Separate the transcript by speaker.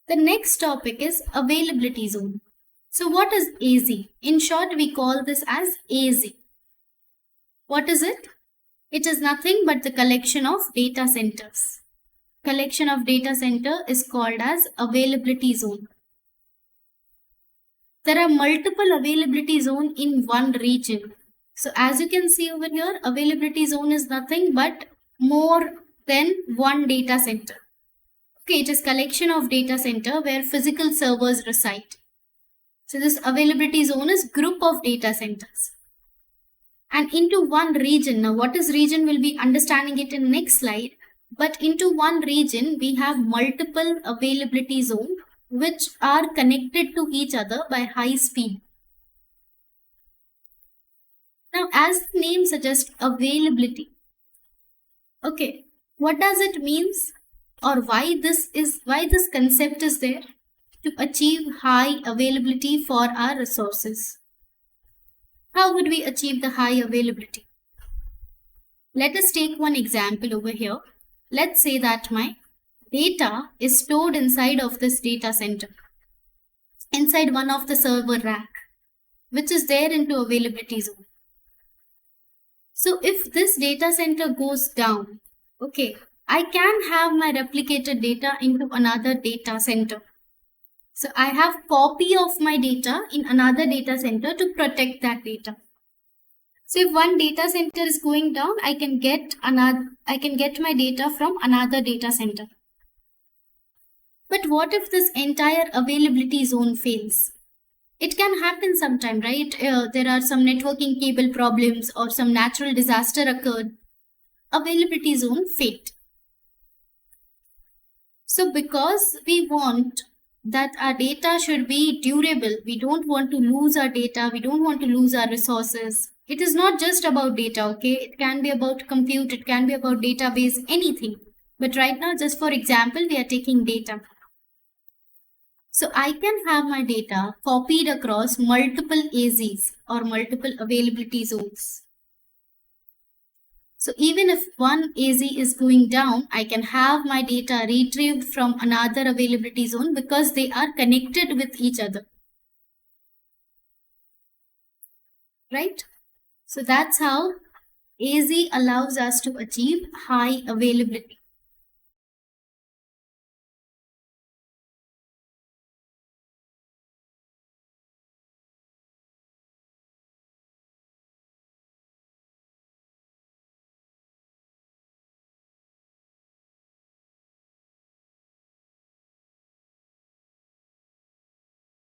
Speaker 1: The next topic is availability zone. So what is AZ? In short, we call this as AZ. What is it? It is nothing but the collection of data centers. Collection of data center is called as availability zone. There are multiple availability zone in one region. So as you can see over here, availability zone is nothing but more than one data center. Okay, it is collection of data center where physical servers reside. So this availability zone is group of data centers. And into one region, now what is region will be understanding it in next slide. But into one region, we have multiple availability zone which are connected to each other by high speed. Now, as the name suggests, availability. Okay, what does it means, or why this concept is there? To achieve high availability for our resources. How would we achieve the high availability? Let us take one example over here. Let's say that my data is stored inside of this data center, inside one of the server rack, which is there into availability zone. So if this data center goes down, okay, I can have my replicated data into another data center. So I have copy of my data in another data center to protect that data. So if one data center is going down, I can get my data from another data center. But what if this entire availability zone fails? It can happen sometime, right? There are some networking cable problems or some natural disaster occurred. Availability zone failed. So because we want that our data should be durable, we don't want to lose our data, we don't want to lose our resources. It is not just about data, okay? It can be about compute, it can be about database, anything. But right now, just for example, we are taking data. So I can have my data copied across multiple AZs or multiple availability zones. So even if one AZ is going down, I can have my data retrieved from another availability zone because they are connected with each other. Right? So that's how AZ allows us to achieve high availability.